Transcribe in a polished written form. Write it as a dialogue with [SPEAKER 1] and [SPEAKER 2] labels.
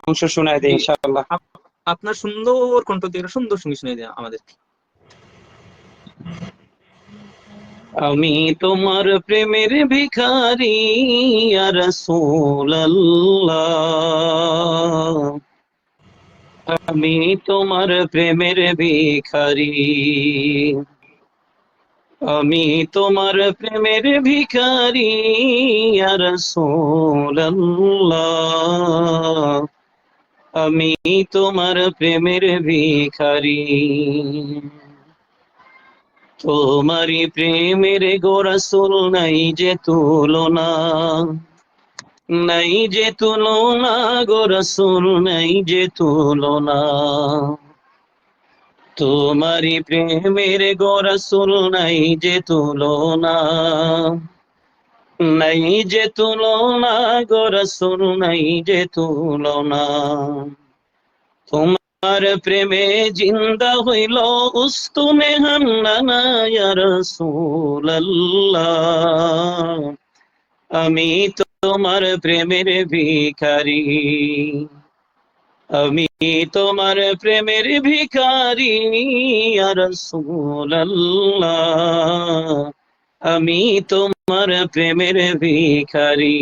[SPEAKER 1] অংশ শোনায় দিই
[SPEAKER 2] জি,
[SPEAKER 1] ইনশাআল্লাহ।
[SPEAKER 2] আপনার সুন্দর কণ্ঠ দিয়ে সুন্দর সঙ্গীত শুনে দেন আমাদেরকে।
[SPEAKER 1] আমি তোমার প্রেমের ভিখারি ইয়া রাসূলুল্লাহ, আমি তোমার প্রেমের ভিখারি, আমি তোমার প্রেমের ভিখারি ইয়া রাসূলুল্লাহ, আমি তোমার প্রেমের ভিখারি। তোমারি প্রেমের গো রাসূল নাই যে তুলনা, নাই যে তুলনা গো রাসূল নাই যে তুলনা। তোমারি প্রেমের গো রাসূল নাই যে তুলনা, নাই যে তুলনা গো রাসূল নাই যে তুলনা। তোমার প্রেমে জিন্দা হইল উস্তুনে হান্নানা ইয়া রাসূলুল্লাহ, আমি তোমার প্রেমের ভিখারি, আমি তোমার প্রেমের ভিখারি ইয়া রাসূলুল্লাহ, আমি তোমার প্রেমের ভিখারি।